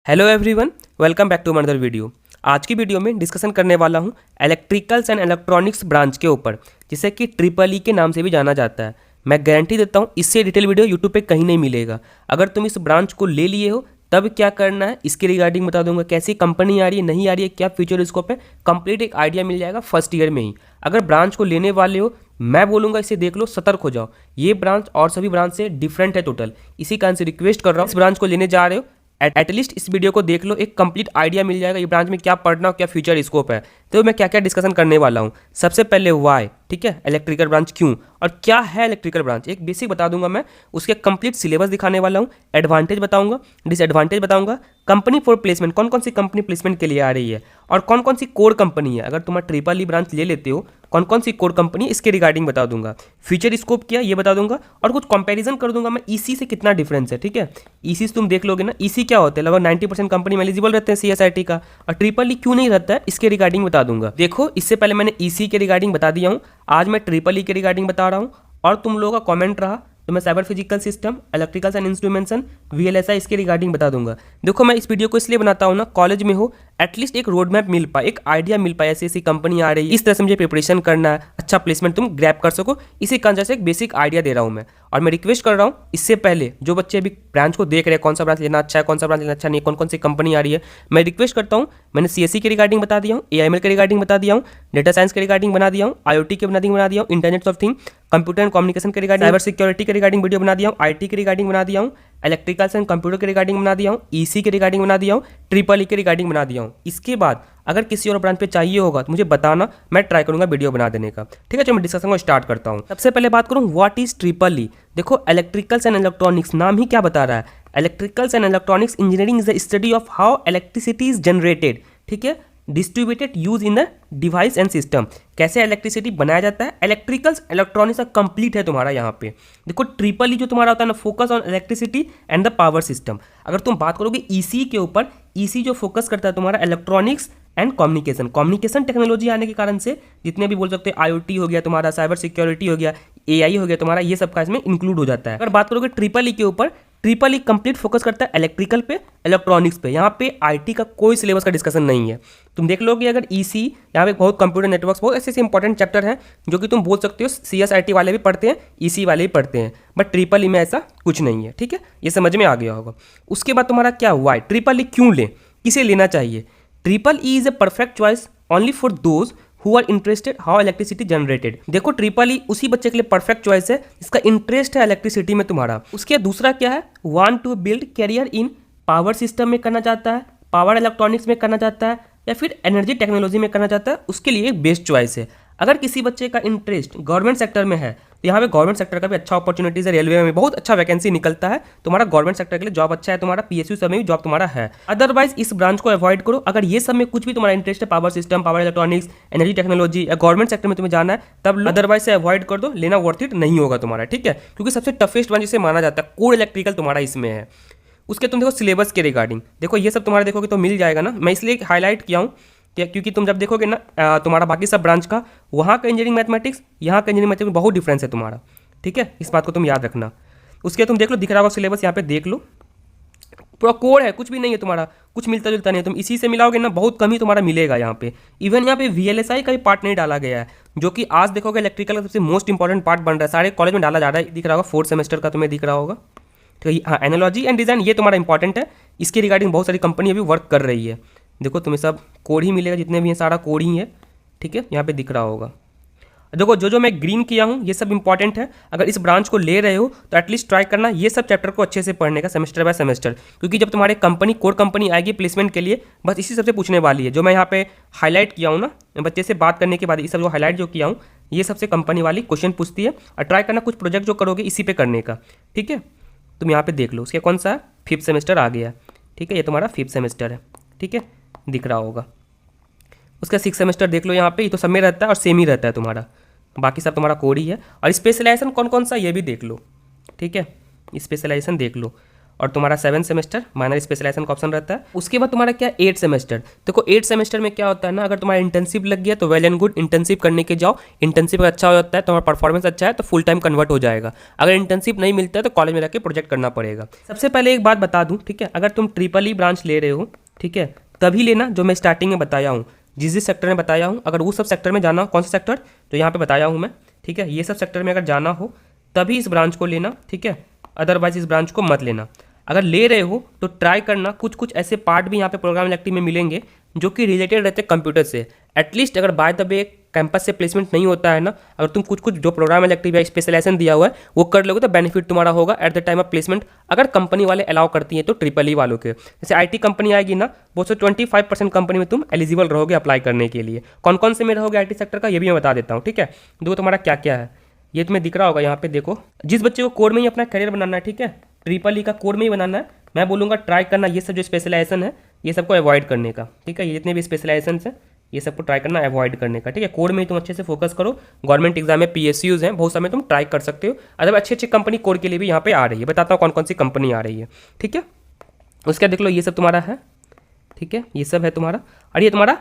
Hello everyone, welcome back to another video. आज की video में डिस्कशन करने वाला हूं इलेक्ट्रिकल्स एंड इलेक्ट्रॉनिक्स ब्रांच के ऊपर, जिसे कि ट्रिपल ई के नाम से भी जाना जाता है। मैं गारंटी देता हूं इससे डिटेल वीडियो यूट्यूब पे कहीं नहीं मिलेगा। अगर तुम इस ब्रांच को ले लिए हो तब क्या करना है इसके रिगार्डिंग बता दूंगा, कैसी कंपनी आ रही है नहीं आ रही है, क्या फ्यूचर स्कोप है, कंप्लीट एक आइडिया मिल जाएगा फर्स्ट ईयर में ही। अगर ब्रांच को लेने वाले हो मैं बोलूंगा इसे देख लो, सतर्क हो जाओ। ये ब्रांच और सभी ब्रांच से डिफरेंट है टोटल। इसी कारण से रिक्वेस्ट कर रहा हूँ, इस ब्रांच को लेने जा रहे हो एटलीस्ट इस वीडियो को देख लो, एक कंप्लीट आइडिया मिल जाएगा ये ब्रांच में क्या पढ़ना और क्या फ्यूचर स्कोप है। तो मैं क्या क्या डिस्कशन करने वाला हूँ। सबसे पहले वाई, ठीक है, इलेक्ट्रिकल ब्रांच क्यों और क्या है इलेक्ट्रिकल ब्रांच, एक बेसिक बता दूंगा मैं। उसके कंप्लीट सिलेबस दिखाने वाला हूँ, एडवांटेज बताऊंगा, डिसएडवांटेज बताऊंगा, कंपनी फॉर प्लेसमेंट, कौन कौन सी कंपनी प्लेसमेंट के लिए आ रही है और कौन कौन सी कोर कंपनी है। अगर तुम्हारा ट्रिपल ई ब्रांच ले लेते हो कौन कौन सी कोर कंपनी, इसके रिगार्डिंग बता दूंगा। फ्यूचर स्कोप क्या ये बता दूंगा और कुछ कंपैरिजन कर दूंगा मैं ईसी से कितना डिफरेंस है। ठीक है, ईसी से तुम देख लोगे ना, ईसी क्या होता है, लगभग 90% कंपनी में एलिजिबल रहते हैं सीएसआईटी का, और ट्रिपल ई क्यों नहीं रहता है इसके रिगार्डिंग बता दूंगा। देखो, इससे पहले मैंने ईसी के रिगार्डिंग बता दिया हूँ, आज मैं ट्रिपल ई के रिगार्डिंग बता रहा हूँ। और तुम लोगों का कमेंट रहा तो मैं cyber physical system, electricals and instrumentation, VLSI इसके रिगार्डिंग बता दूंगा। देखो, मैं इस वीडियो को इसलिए बनाता हूँ ना, कॉलेज में हो एटलीस्ट एक रोड मैप मिल पाए, एक आइडिया मिल पाए, ऐसी ऐसी कंपनी आ रही है, इस तरह से मुझे प्रिपरेशन करना है, अच्छा प्लेसमेंट तुम ग्रैब कर सको। इसी कारण से एक बेसिक आइडिया दे रहा हूँ मैं। और मैं रिक्वेस्ट कर रहा हूँ इससे पहले जो बच्चे अभी ब्रांच को देख रहे हैं, कौन सा ब्रांच लेना अच्छा है, कौन सा ब्रांच लेना अच्छा नहीं है, कौन कौन सी कंपनी आ रही है, मैं रिक्वेस्ट करता हूँ। मैंने सीएससी के रिगार्डिंग बता दिया हूँ, एआईएमएल के रिगार्डिंग बता दिया हूँ, डेटा साइंस के रिगार्डिंग बना दिया हूँ, आईओटी के रिगार्डिंग बना दिया हूँ, internet of thing, computer and communication के रिगार्डिंग, साइबर सिक्योरिटी के रिगार्डिंग वीडियो बना दिया हूँ, आईटी के रिगार्डिंग बना दिया हूँ, इलेक्ट्रिकल्स एंड कंप्यूटर के रिगार्डिंग बना दिया हूँ, ईसी के रिगार्डिंग बना दिया हूँ, ट्रिपल ई के रिगार्डिंग बना दिया हूँ। इसके बाद अगर किसी और ब्रांच पे चाहिए होगा तो मुझे बताना, मैं ट्राई करूंगा वीडियो बना देने का। ठीक है, चलो मैं डिस्कशन को स्टार्ट करता हूँ। सबसे पहले बात करूँ व्हाट इज ट्रिपल ई। देखो, इलेक्ट्रिकल्स एंड इलेक्ट्रॉनिक्स नाम ही क्या बता रहा है, electricals and electronics engineering is the study of how electricity is generated, ठीक है, distributed use in the device and system, कैसे इलेक्ट्रिसिटी बनाया जाता है। इलेक्ट्रिकल्स इलेक्ट्रॉनिक्स का कंप्लीट है तुम्हारा यहाँ पे। देखो, ट्रिपल ई जो तुम्हारा होता है ना, focus on electricity and the power system. अगर तुम बात करोगे ईसी के ऊपर, ईसी जो फोकस करता है तुम्हारा electronics and communication, communication technology आने के कारण से जितने भी बोल सकते हैं, आईओटी हो गया तुम्हारा, साइबर सिक्योरिटी हो गया, एआई हो गया तुम्हारा, ये सब का इसमें इंक्लूड हो जाता है। अगर बात करोगे ट्रिपल ई के ऊपर, ट्रिपल ई कंप्लीट फोकस करता है इलेक्ट्रिकल पे, इलेक्ट्रॉनिक्स पे। यहाँ पे आईटी का कोई सिलेबस का डिस्कशन नहीं है। तुम देख लोगे अगर ईसी, यहाँ पे बहुत कंप्यूटर नेटवर्क्स, बहुत ऐसे इंपॉर्टेंट चैप्टर हैं जो कि तुम बोल सकते हो सीएसआईटी वाले भी पढ़ते हैं, ईसी वाले भी पढ़ते हैं, बट ट्रिपल ई में ऐसा कुछ नहीं है। ठीक है, ये समझ में आ गया होगा। उसके बाद तुम्हारा क्या हुआ है, ट्रिपल ई क्यों ले, किसे लेना चाहिए। Triple E is a perfect choice only for those who are interested how electricity generated. देखो, ट्रिपल ई उसी बच्चे के लिए परफेक्ट चॉइस है जिसका इंटरेस्ट है इलेक्ट्रिसिटी में तुम्हारा। उसके दूसरा क्या है, want to build career in power system में करना चाहता है, पावर इलेक्ट्रॉनिक्स में करना चाहता है, या फिर एनर्जी टेक्नोलॉजी में करना चाहता है, उसके लिए एक बेस्ट चॉइस है। अगर किसी बच्चे का इंटरेस्ट गवर्नमेंट सेक्टर में है तो यहाँ पे गवर्नमेंट सेक्टर का भी अच्छा अपॉर्चुनिटीज है, रेलवे में बहुत अच्छा वैकेंसी निकलता है, तुम्हारा गवर्नमेंट सेक्टर के लिए जॉब अच्छा है, तुम्हारा पीएसयू सब में भी जॉब तुम्हारा है। अदरवाइज इस ब्रांच को अवॉइड करो। अगर ये सब में कुछ भी तुम्हारा इंटरेस्ट है, power system, power electronics, energy technology या गवर्नमेंट सेक्टर में तुम्हें जाना है, तब अदरवाइज से अवॉइड कर दो, लेना वर्थ इट नहीं होगा तुम्हारा। ठीक है, क्योंकि सबसे टफेस्ट ब्रांच जिसे माना जाता है, कोर इलेक्ट्रिकल तुम्हारा इसमें है। उसके तुम देखो सिलेबस के रिगार्डिंग, देखो ये सब तुम्हारा देखोगे तो मिल जाएगा ना, मैं इसलिए हाईलाइट किया हूँ क्योंकि तुम जब देखोगे ना तुम्हारा बाकी सब ब्रांच का, वहाँ का इंजीनियरिंग मैथमेटिक्स, यहाँ का इंजीनियरिंग मैथमेटिक्स में बहुत डिफरेंस है तुम्हारा। ठीक है, इस बात को तुम याद रखना। उसके तुम देख लो, दिख रहा होगा सिलेबस, यहाँ पे देख लो, पूरा कोड है, कुछ भी नहीं है तुम्हारा, कुछ मिलता जुलता नहीं है। तुम इसी से मिलाओगे ना, बहुत कम ही तुम्हारा मिलेगा यहाँ पे। इवन यहाँ पे वीएलएसआई का भी पार्ट नहीं डाला गया है, जो कि आज देखोगे इलेक्ट्रिकल का सबसे मोस्ट इंपॉर्टेंट पार्ट बन रहा है, सारे कॉलेज में डाला जा रहा है। दिख रहा होगा 4th सेमेस्टर का तुम्हें दिख रहा होगा। ठीक है, हाँ, एनालॉजी एंड डिज़ाइन ये तुम्हारा इंपॉर्टेंट है, इसके रिगार्डिंग बहुत सारी कंपनी अभी वर्क कर रही है। देखो, तुम्हें सब कोड ही मिलेगा, जितने भी हैं सारा कोड ही है। ठीक है, यहाँ पे दिख रहा होगा। देखो, जो जो मैं ग्रीन किया हूँ ये सब इंपॉर्टेंट है। अगर इस ब्रांच को ले रहे हो तो एटलीस्ट ट्राई करना ये सब चैप्टर को अच्छे से पढ़ने का, सेमेस्टर बाय सेमेस्टर, क्योंकि जब तुम्हारे कंपनी कोर कंपनी आएगी प्लेसमेंट के लिए, बस इसी सबसे पूछने वाली है। जो मैं यहाँ पे हाईलाइट किया हूँ ना, बच्चे से बात करने के बाद ये सब जो हाईलाइट जो किया हूँ, ये सबसे कंपनी वाली क्वेश्चन पूछती है। और ट्राई करना कुछ प्रोजेक्ट जो करोगे इसी पे करने का। ठीक है, तुम यहाँ पे देख लो, उसके कौन सा है, 5th सेमेस्टर आ गया। ठीक है, ये तुम्हारा 5th सेमेस्टर है। ठीक है, दिख रहा होगा। उसका 6th सेमेस्टर देख लो, यहाँ पे ये तो सब में रहता है और सेम ही रहता है तुम्हारा, बाकी सब तुम्हारा कोड ही है। और स्पेशलाइजेशन कौन कौन सा ये भी देख लो। ठीक है, स्पेशलाइजेशन देख लो। और तुम्हारा 7 सेमेस्टर माइनर स्पेशलाइजेशन का ऑप्शन रहता है। उसके बाद तुम्हारा क्या 8 सेमेस्टर। देखो 8 सेमेस्टर में क्या होता है ना, अगर तुम्हारा इंटर्नशिप लग गया तो वेल एंड गुड, इंटर्नशिप करने के जाओ। इंटर्नशिप अच्छा हो जाता है, तुम्हारा परफॉर्मेंस अच्छा है तो फुल टाइम कन्वर्ट हो जाएगा। अगर इंटर्नशिप नहीं मिलता है तो कॉलेज में जाकर प्रोजेक्ट करना पड़ेगा। सबसे पहले एक बात बता दूँ, ठीक है, अगर तुम ट्रिपल ई ब्रांच ले रहे हो, ठीक है, तभी लेना जो मैं स्टार्टिंग में बताया हूँ, जिस सेक्टर में बताया हूँ। अगर वो सब सेक्टर में जाना हो, कौन सा सेक्टर तो यहाँ पे बताया हूँ मैं, ठीक है, ये सब सेक्टर में अगर जाना हो तभी इस ब्रांच को लेना, ठीक है, अदरवाइज इस ब्रांच को मत लेना। अगर ले रहे हो तो ट्राई करना, कुछ कुछ ऐसे पार्ट भी यहाँ पे प्रोग्राम इलेक्टिव में मिलेंगे जो कि रिलेटेड रहते हैं कंप्यूटर से। एटलीस्ट अगर बाय द वे कैंपस से प्लेसमेंट नहीं होता है ना, अगर तुम कुछ कुछ जो प्रोग्राम इलेक्टिव या स्पेशलाइजेशन दिया हुआ है वो कर लोगे तो बेनिफिट तुम्हारा होगा at the time of placement, अगर कंपनी वाले अलाउ करती हैं तो ट्रिपल ई वालों के। जैसे आईटी कंपनी आएगी ना, वो से 25% कंपनी में तुम एलिजिबल रहोगे अप्लाई करने के लिए। कौन कौन से में रहोगे आईटी सेक्टर का, ये भी मैं बता देता हूँ, ठीक है। देखो तुम्हारा क्या क्या है, ये तुम्हें दिख रहा होगा यहाँ पे। देखो जिस बच्चे को कोड में ही अपना करियर बनाना है, ठीक है, ट्रिपल ई का कोड में ही बनाना है, मैं बोलूँगा ट्राई करना ये सब जो स्पेशलाइजेशन है ये सबको अवॉइड करने का, ठीक है। ये जितने भी स्पेशलाइजेशन है ये सबको ट्राई करना अवॉइड करने का, ठीक है। कोड में ही तुम अच्छे से फोकस करो। गवर्नमेंट एग्जाम में PSUs हैं बहुत समय तुम ट्राई कर सकते हो। अदर अच्छी अच्छी कंपनी कोड के लिए भी यहाँ पे आ रही है, बताता हूँ कौन कौन सी कंपनी आ रही है, ठीक है। उसके देख लो ये सब तुम्हारा है, ठीक है, ये सब है तुम्हारा। और ये तुम्हारा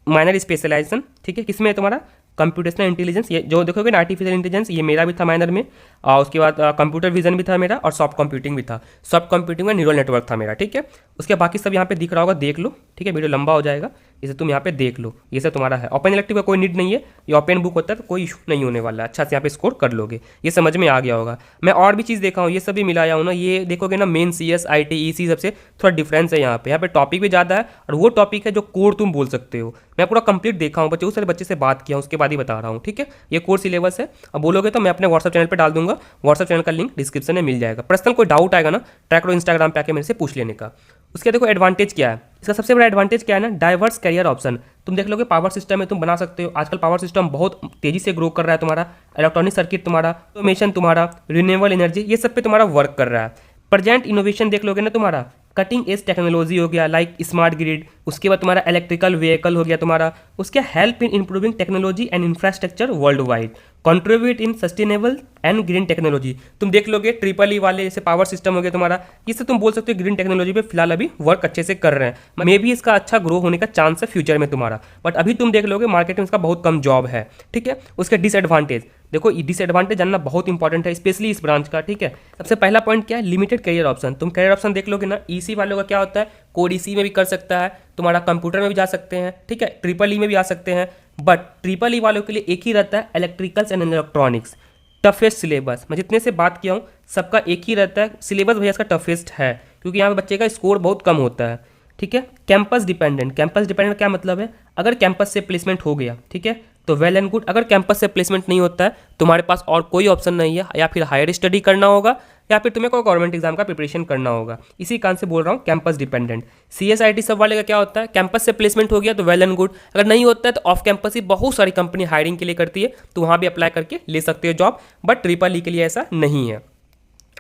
माइनर स्पेशलाइजेशन, ठीक है, किसमें है तुम्हारा कंप्यूटेशनल इंटेलिजेंस। ये जो देखोगे ना आर्टिफिशियल इंटेलिजेंस, ये मेरा भी था माइनर में। और उसके बाद कंप्यूटर विजन भी था मेरा और सॉफ्ट कंप्यूटिंग भी था। सॉफ्ट कंप्यूटिंग में न्यूरल नेटवर्क था मेरा, ठीक है। उसके बाकी सब यहाँ पे दिख रहा होगा, देख लो, ठीक है, वीडियो लंबा हो जाएगा, इसे तुम यहाँ पे देख लो। ये सब तुम्हारा है। ओपन इलेक्टिव का कोई नीड नहीं है, ये ओपन बुक होता है तो कोई इशू नहीं होने वाला है, अच्छा से यहाँ पे स्कोर कर लोगे। ये समझ में आ गया होगा। मैं और भी चीज़ देखा हूँ, ये सब भी मिलाया हूँ ना, ये देखोगे ना मेन CS IT EC सबसे थोड़ा डिफरेंस है। यहाँ पे टॉपिक भी ज़्यादा है और वो टॉपिक है जो कोर तुम बोल सकते हो। मैं पूरा कंप्लीट देखा हूँ, उस सारे बच्चे से बात किया हूँ, उसके बाद ही बता रहा हूँ, ठीक है। ये कोर सिलेबस है। अब बोलोगे तो मैं अपने व्हाट्सअप चैनल पर डाल दूंगा, व्हाट्सअप चैनल का लिंक डिस्क्रिप्शन में मिल जाएगा। पर्सनल कोई डाउट आएगा ना, ट्रैक करो इंस्टाग्राम पे आके मेरे से पूछ लेने का। उसके देखो एडवांटेज क्या है, इसका सबसे बड़ा एडवांटेज क्या है ना, डाइवर्स करियर ऑप्शन। तुम देख लोगे पावर सिस्टम में तुम बना सकते हो। आजकल पावर सिस्टम बहुत तेजी से ग्रो कर रहा है तुम्हारा। इलेक्ट्रॉनिक सर्किट तुम्हारा, ऑटोमेशन तुम्हारा, रिन्यूएबल एनर्जी, ये सब पे तुम्हारा वर्क कर रहा है। प्रेजेंट इनोवेशन देख लोगे ना, तुम्हारा कटिंग एज टेक्नोलॉजी हो गया लाइक स्मार्ट ग्रिड। उसके बाद तुम्हारा इलेक्ट्रिकल व्हीकल हो गया तुम्हारा। उसके help in improving technology and infrastructure world wide, contribute in sustainable and green technology. तुम देख लोगे ट्रिपल ई वाले जैसे पावर सिस्टम हो गया तुम्हारा, ये सब तुम बोल सकते हो ग्रीन टेक्नोलॉजी पे फिलहाल अभी वर्क अच्छे से कर रहे हैं। मे भी इसका अच्छा ग्रो होने का चांस है फ्यूचर में तुम्हारा, बट अभी तुम देख लोगे मार्केट में इसका बहुत कम जॉब है, ठीक है। उसके डिसएडवांटेज देखो, डिसएडवांटेज जानना बहुत इंपॉर्टेंट है, स्पेशली इस ब्रांच का, ठीक है। सबसे पहला पॉइंट क्या है, लिमिटेड करियर ऑप्शन। तुम करियर ऑप्शन देख लोगे ना, EC वालों का क्या होता है, कोड EC में भी कर सकता है, तुम्हारा कंप्यूटर में भी जा सकते हैं, ठीक है, ट्रिपल ई में भी आ सकते हैं। बट ट्रिपल ई वालों के लिए एक ही रहता है, electricals and electronics, toughest syllabus. मैं जितने से बात किया हूँ सबका एक ही रहता है सिलेबस, भैया इसका टफेस्ट है, क्योंकि यहाँ पे बच्चे का स्कोर बहुत कम होता है, ठीक है। कैंपस डिपेंडेंट, कैंपस डिपेंडेंट क्या मतलब है, अगर कैंपस से प्लेसमेंट हो गया, ठीक है, तो वेल एंड गुड। अगर कैंपस से प्लेसमेंट नहीं होता है, तुम्हारे पास और कोई ऑप्शन नहीं है, या फिर हायर स्टडी करना होगा या फिर तुम्हें कोई गवर्नमेंट एग्जाम का प्रिपरेशन करना होगा। इसी कारण से बोल रहा हूँ कैंपस डिपेंडेंट। CS IT सब वाले का क्या होता है, कैंपस से प्लेसमेंट हो गया तो वेल एंड गुड, अगर नहीं होता है तो ऑफ कैंपस ही बहुत सारी कंपनी हायरिंग के लिए करती है, तो वहाँ भी अप्लाई करके ले सकते हो जॉब। बट ट्रिपल ई के लिए ऐसा नहीं है।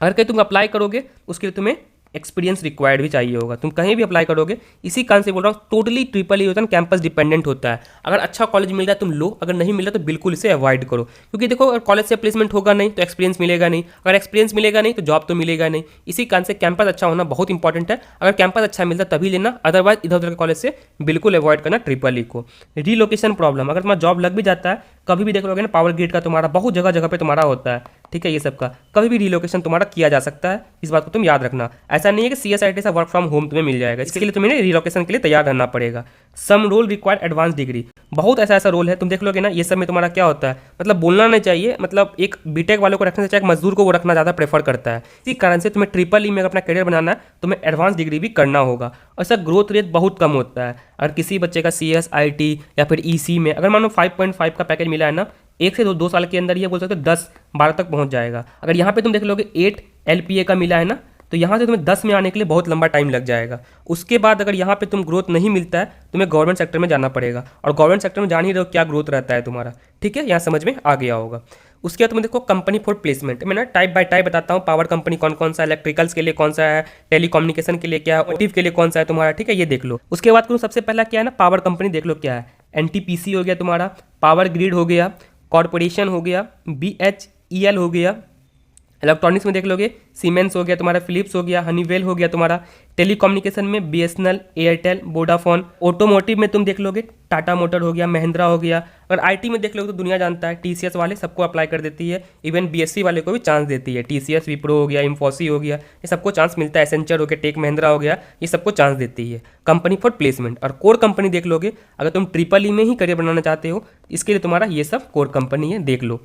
अगर कहीं तुम अप्लाई करोगे उसके लिए तुम्हें एक्सपीरियंस रिक्वायर्ड भी चाहिए होगा, तुम कहीं भी अप्लाई करोगे। इसी कारण से बोल रहा हूँ टोटली ट्रिपल ई होता है, कैंपस डिपेंडेंट होता है। अगर अच्छा कॉलेज मिल रहा है तुम लो, अगर नहीं मिल रहा तो बिल्कुल इसे अवॉइड करो, क्योंकि देखो अगर कॉलेज से प्लेसमेंट होगा नहीं तो एक्सपीरियंस मिलेगा नहीं, अगर एक्सपीरियंस मिलेगा नहीं तो जॉब तो मिलेगा नहीं। इसी कारण से कैंपस अच्छा होना बहुत इंपॉर्टेंट है। अगर कैंपस अच्छा मिलता है तभी लेना, अदरवाइज इधर उधर के कॉलेज से बिल्कुल अवॉइड करना ट्रिपल ई को। रीलोकेशन प्रॉब्लम, अगर तुम्हारा जॉब लग भी जाता है, कभी भी देख लोगे ना पावर ग्रिड का तुम्हारा बहुत जगह जगह पे तुम्हारा होता है, ठीक है, ये सब का कभी भी रिलोकेशन तुम्हारा किया जा सकता है, इस बात को तुम याद रखना। ऐसा नहीं है कि CS IT से वर्क फ्रॉम होम तुम्हें मिल जाएगा, इसके लिए तुम्हें रिलोकेशन के लिए तैयार रहना पड़ेगा। Some role required advance degree, बहुत ऐसा रोल है तुम देख लोगे ना, ये सब में तुम्हारा क्या होता है, मतलब बोलना नहीं चाहिए, मतलब एक बीटेक वालों को रखने से चाहे मजदूर को वो रखना ज़्यादा प्रेफर करता है। इसी कारण से तुम्हें ट्रिपल ई में अपना करियर बनाना है, तुम्हें एडवांस डिग्री भी करना होगा। और इसका ग्रोथ रेट बहुत कम होता है। अगर किसी बच्चे का CS IT या फिर EC में अगर मान लो 5.5 का पैकेज मिला है ना, 1 से 2 साल के अंदर ये बोल सकते हो 10-12 तक पहुंच जाएगा। अगर यहाँ पे तुम देख लोगे 8 LPA का मिला है ना, तो यहाँ से तुम्हें 10 में आने के लिए बहुत लंबा टाइम लग जाएगा। उसके बाद अगर यहाँ पे तुम ग्रोथ नहीं मिलता है, तुम्हें गवर्नमेंट सेक्टर में जाना पड़ेगा, और गवर्नमेंट सेक्टर में जान ही रहो क्या ग्रोथ रहता है तुम्हारा, ठीक है, यहाँ समझ में आ गया होगा। उसके बाद तुम्हें देखो कंपनी फॉर प्लेसमेंट, मैं ना टाइप बाय टाइप बताता हूँ, पावर कंपनी कौन कौन सा, इलेक्ट्रिकल्स के लिए कौन सा है, टेलीकम्युनिकेशन के लिए क्या है, ऑटोमोटिव के लिए कौन सा है तुम्हारा, ठीक है, ये देख लो। उसके बाद सबसे पहला क्या है ना, पावर कंपनी देख लो क्या है, NTPC हो गया तुम्हारा, पावर ग्रिड हो गया, कॉरपोरेशन हो गया, BHEL हो गया, इलेक्ट्रॉनिक्स में देख लोगे सीमेंस हो गया तुम्हारा, फिलिप्स हो गया, हनीवेल हो गया तुम्हारा, टेलीकम्युनिकेशन में बीएसएनएल, एयरटेल, वोडाफोन, ऑटोमोटिव में तुम देख लोगे टाटा मोटर हो गया, महिंद्रा हो गया। अगर आईटी में देख लोगे तो दुनिया जानता है टीसीएस वाले सबको अप्लाई कर देती है, इवन बीएससी वाले को भी चांस देती है। टीसीएस, विप्रो हो गया, इंफोसी हो गया, ये सबको चांस मिलता है। एसेंचर हो गया, टेक महिंद्रा हो गया, ये सबको चांस देती है कंपनी फॉर प्लेसमेंट। और कोर कंपनी देख लोगे, अगर तुम ट्रिपल ई में ही करियर बनाना चाहते हो इसके लिए तुम्हारा ये सब कोर कंपनी है, देख लो।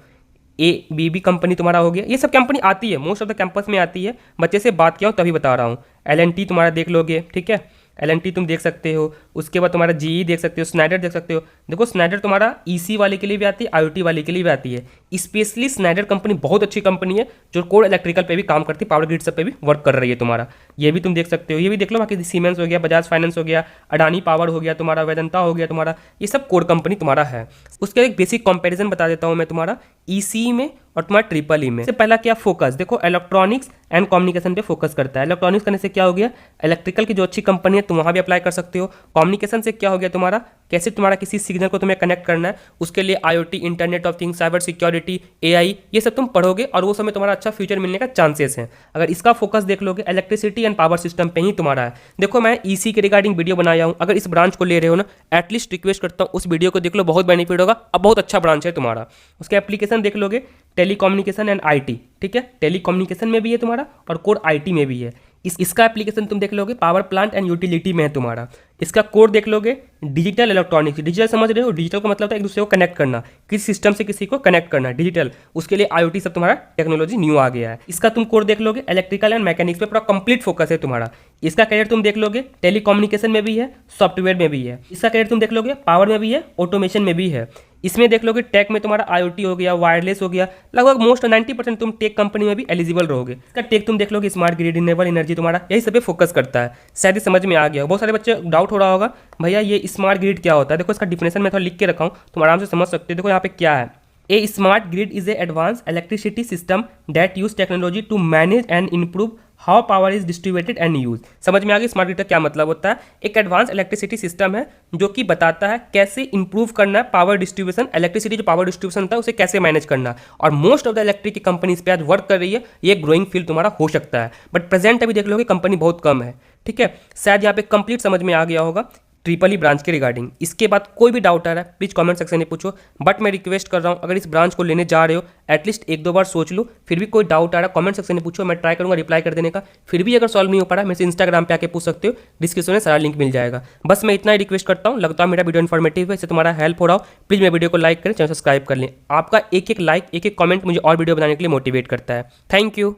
ABB कंपनी तुम्हारा हो गया, ये सब कंपनी आती है, मोस्ट ऑफ द कैंपस में आती है। बच्चे से बात किया हूँ तभी बता रहा हूँ। L&T तुम्हारा देख लोगे, ठीक है, L&T तुम देख सकते हो। उसके बाद तुम्हारा GE देख सकते हो, स्नाइडर देख सकते हो। देखो स्नाइडर तुम्हारा EC वाले के लिए भी आती है, IoT वाले के लिए भी आती है। स्पेशली स्नाइडर कंपनी बहुत अच्छी कंपनी है जो कोर इलेक्ट्रिकल पे भी काम करती है, पावर ग्रिड सब पे भी वर्क कर रही है तुम्हारा। ये भी तुम देख सकते हो, ये भी देख लो। बाकी सीमेंस हो गया, बजाज फाइनेंस हो गया, अडानी पावर हो गया तुम्हारा, वेदांता हो गया तुम्हारा, ये सब कोर कंपनी तुम्हारा है। उसका एक बेसिक कंपैरिजन बता देता हूँ मैं तुम्हारा EC में और तुम्हारा ट्रिपल ई में। से पहला क्या फोकस, देखो इलेक्ट्रॉनिक्स एंड कम्युनिकेशन पे फोकस करता है। इलेक्ट्रॉनिक्स करने से क्या हो गया, इलेक्ट्रिकल की जो अच्छी कंपनी है तुम वहाँ भी अप्लाई कर सकते हो। कम्युनिकेशन से क्या हो गया तुम्हारा, कैसे तुम्हारा किसी सिग्नल को तुम्हें कनेक्ट करना है, उसके लिए IoT, internet of things, cyber security, AI, ये सब तुम पढ़ोगे और वो समय तुम्हारा अच्छा फ्यूचर मिलने का चांसेस हैं। अगर इसका फोकस देख लोगे इलेक्ट्रिसिटी एंड पावर सिस्टम पे ही तुम्हारा है। देखो मैं EC के रिगार्डिंग वीडियो बनाया हूँ, अगर इस ब्रांच को ले रहे हो ना, एटलीस्ट रिक्वेस्ट करता हूँ उस वीडियो को देख लो, बहुत बेनिफिट होगा। अब बहुत अच्छा ब्रांच है तुम्हारा। उसके एप्लीकेशन देख लोगे टेलीकम्युनिकेशन एंड IT, ठीक है, टेलीकम्युनिकेशन में भी है तुम्हारा और कोर IT में भी है। इसका एप्लीकेशन तुम देख लोगे पावर प्लांट एंड यूटिलिटी में है तुम्हारा। इसका कोड देख लोगे डिजिटल इलेक्ट्रॉनिक्स, डिजिटल समझ रहे हो, डिजिटल का मतलब है एक दूसरे को कनेक्ट करना, किसी सिस्टम से किसी को कनेक्ट करना, डिजिटल, उसके लिए IoT सब तुम्हारा टेक्नोलॉजी न्यू आ गया है। इसका तुम कोड देख लोगे इलेक्ट्रिकल एंड मैकेनिक्स पे पूरा कंप्लीट फोकस है तुम्हारा। इसका कैरियर तुम देख लोगे टेलीकम्युनिकेशन में भी है, सॉफ्टवेयर में भी है। इसका कैरियर तुम देख लोगे पावर में भी है, ऑटोमेशन में भी है। इसमें देख लोगे टेक में तुम्हारा IoT हो गया, वायरलेस हो गया, लगभग मोस्ट 90% तुम टेक कंपनी में भी एलिजिबल रहोगे। इसका टेक तुम देख लोगे स्मार्ट ग्रिड, रिन्यूएबल एनर्जी, तुम्हारा यही सब पे फोकस करता है। शायद समझ में आ गया। बहुत सारे बच्चे डाउट हो रहा होगा भैया ये स्मार्ट ग्रिड क्या होता है। देखो इसका डिफिनेशन मैं थोड़ा लिख के रखा हूँ, तुम आराम से समझ सकते हो। देखो यहाँ पे क्या है, a smart grid is a advance electricity system that use technology to manage and improve how power is distributed and use. समझ में आ गई स्मार्ट ग्रिड का क्या मतलब होता है। एक एडवांस इलेक्ट्रिसिटी सिस्टम है जो कि बताता है कैसे इंप्रूव करना है पावर डिस्ट्रीब्यूशन, इलेक्ट्रिसिटी जो पावर डिस्ट्रीब्यूशन होता है उसे कैसे मैनेज करना। और मोस्ट ऑफ द इलेक्ट्रिक की कंपनी इस पर आज वर्क कर रही है। ये ग्रोइंग फील्ड तुम्हारा हो सकता है, बट प्रेजेंट अभी देख लोगे कंपनी बहुत कम है, ठीक है। शायद यहाँ पे कंप्लीट समझ में आ गया होगा ट्रिपल ई ब्रांच के रिगार्डिंग। इसके बाद कोई भी डाउट आ रहा है प्लीज कमेंट सेक्शन में पूछो। बट मैं रिक्वेस्ट कर रहा हूँ अगर इस ब्रांच को लेने जा रहे हो एटलीस्ट एक दो बार सोच लो, फिर भी कोई डाउट आ रहा है कमेंट सेक्शन में पूछो, मैं ट्राई करूँगा रिप्लाई कर देने का। फिर भी अगर सॉल्व नहीं हो पा रहा मेरे से इंस्टाग्राम पे आके पूछ सकते हो, डिस्क्रिप्शन में सारा लिंक मिल जाएगा। बस मैं इतना ही रिक्वेस्ट करता हूँ, लगता है मेरा वीडियो इन्फॉर्मेटिव है, इससे तुम्हारा हेल्प हो रहा हो, प्लीज़ मेरे वीडियो को लाइक करें, चैनल सब्सक्राइब कर लें। आपका एक एक लाइक, एक एक कमेंट मुझे और वीडियो बनाने के लिए मोटिवेट करता है। Thank you.